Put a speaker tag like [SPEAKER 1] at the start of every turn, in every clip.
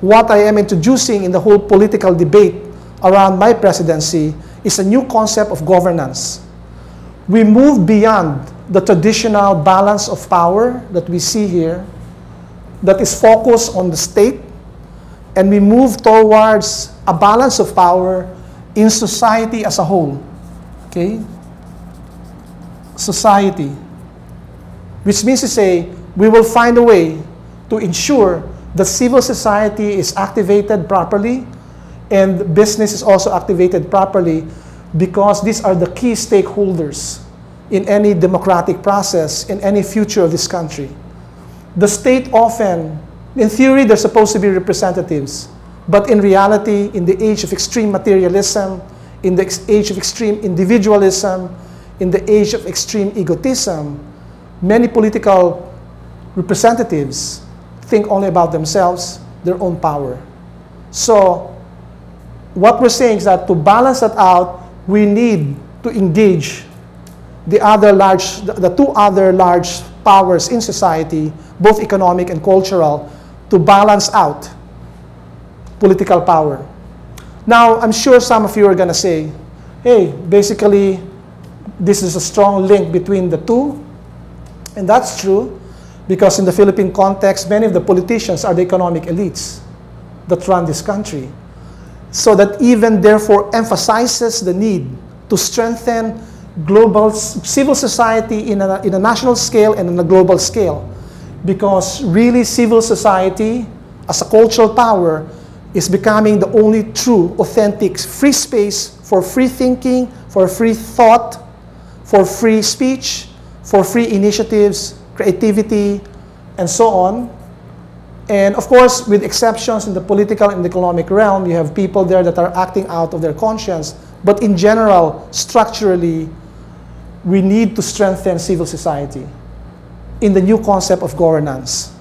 [SPEAKER 1] what I am introducing in the whole political debate around my presidency is a new concept of governance. We move beyond the traditional balance of power that we see here, that is focused on the state, and we move towards a balance of power in society as a whole. Okay? Society. Which means to say, we will find a way to ensure that civil society is activated properly and business is also activated properly, because these are the key stakeholders in any democratic process, in any future of this country. The state often, in theory, they're supposed to be representatives, but in reality, in the age of extreme materialism, in the age of extreme individualism, in the age of extreme egotism, many political representatives think only about themselves, their own power. So, what we're saying is that to balance that out, we need to engage the two other large powers in society, both economic and cultural, to balance out political power. Now, I'm sure some of you are going to say, hey, basically, this is a strong link between the two. And that's true, because in the Philippine context, many of the politicians are the economic elites that run this country. So that even therefore emphasizes the need to strengthen global civil society in a national scale and on a global scale. Because really civil society as a cultural power is becoming the only true, authentic, free space for free thinking, for free thought, for free speech, for free initiatives, creativity, and so on. And of course, with exceptions in the political and economic realm, you have people there that are acting out of their conscience. But in general, structurally, we need to strengthen civil society in the new concept of governance.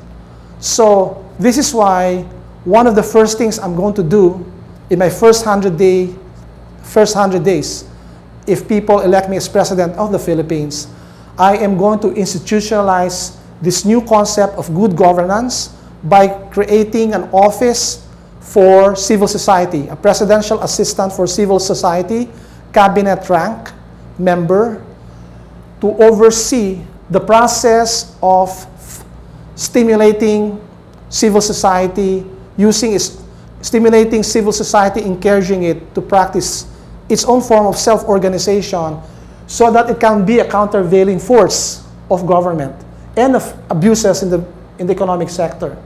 [SPEAKER 1] So this is why one of the first things I'm going to do in my first 100 days, if people elect me as president of the Philippines, I am going to institutionalize this new concept of good governance by creating an office for civil society, a presidential assistant for civil society, cabinet rank member, to oversee the process of stimulating civil society, stimulating civil society, encouraging it to practice its own form of self-organization so that it can be a countervailing force of government and of abuses in the economic sector.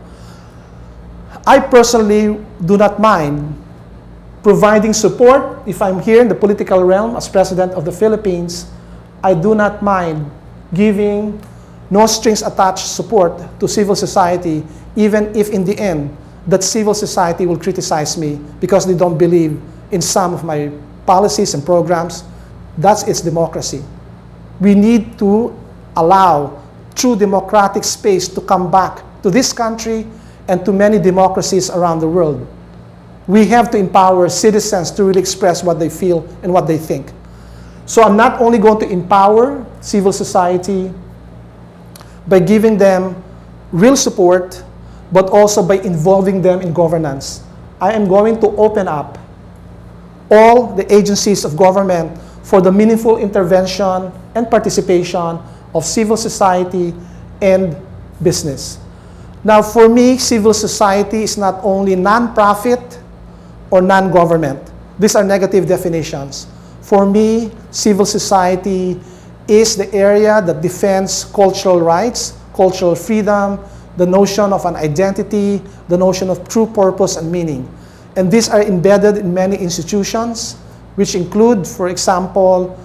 [SPEAKER 1] I personally do not mind providing support. If I'm here in the political realm as president of the Philippines, I do not mind giving no strings attached support to civil society, even if in the end that civil society will criticize me because they don't believe in some of my policies and programs. That's its democracy. We need to allow true democratic space to come back to this country and to many democracies around the world. We have to empower citizens to really express what they feel and what they think. So I'm not only going to empower civil society by giving them real support, but also by involving them in governance. I am going to open up all the agencies of government for the meaningful intervention and participation of civil society and business. Now, for me, civil society is not only non-profit or non-government. These are negative definitions. For me, civil society is the area that defends cultural rights, cultural freedom, the notion of an identity, the notion of true purpose and meaning. And these are embedded in many institutions, which include, for example,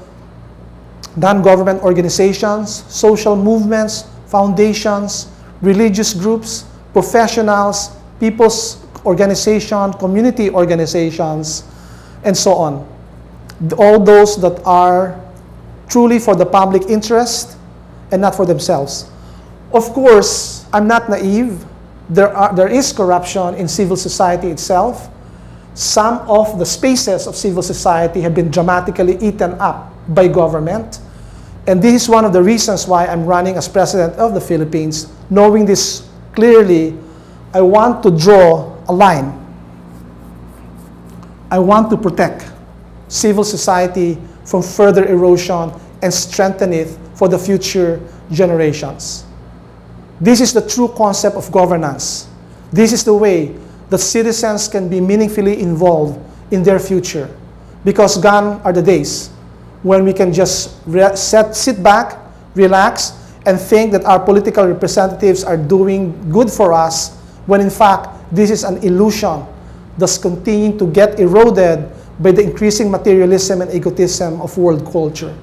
[SPEAKER 1] non-government organizations, social movements, foundations, religious groups, professionals, people's organizations, community organizations, and so on. All those that are truly for the public interest and not for themselves. Of course, I'm not naive. There is corruption in civil society itself. Some of the spaces of civil society have been dramatically eaten up by government. And this is one of the reasons why I'm running as president of the Philippines. Knowing this clearly, I want to draw line. I want to protect civil society from further erosion and strengthen it for the future generations. This is the true concept of governance. This is the way that citizens can be meaningfully involved in their future, because gone are the days when we can just sit back, relax, and think that our political representatives are doing good for us, when in fact this is an illusion that's continuing to get eroded by the increasing materialism and egotism of world culture.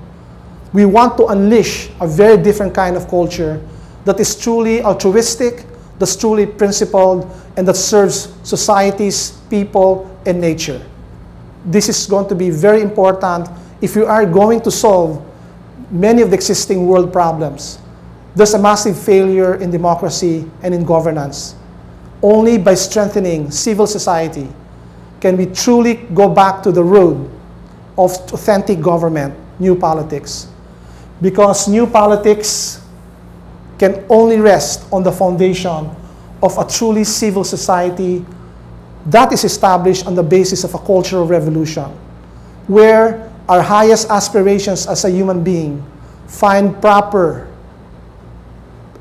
[SPEAKER 1] We want to unleash a very different kind of culture that is truly altruistic, that's truly principled, and that serves societies, people, and nature. This is going to be very important if we are going to solve many of the existing world problems. There's a massive failure in democracy and in governance. Only by strengthening civil society can we truly go back to the road of authentic government, new politics. Because new politics can only rest on the foundation of a truly civil society that is established on the basis of a cultural revolution, where our highest aspirations as a human being find proper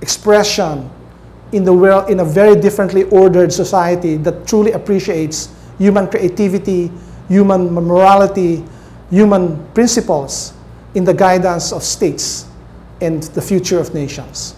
[SPEAKER 1] expression in the world, in a very differently ordered society that truly appreciates human creativity, human morality, human principles in the guidance of states and the future of nations.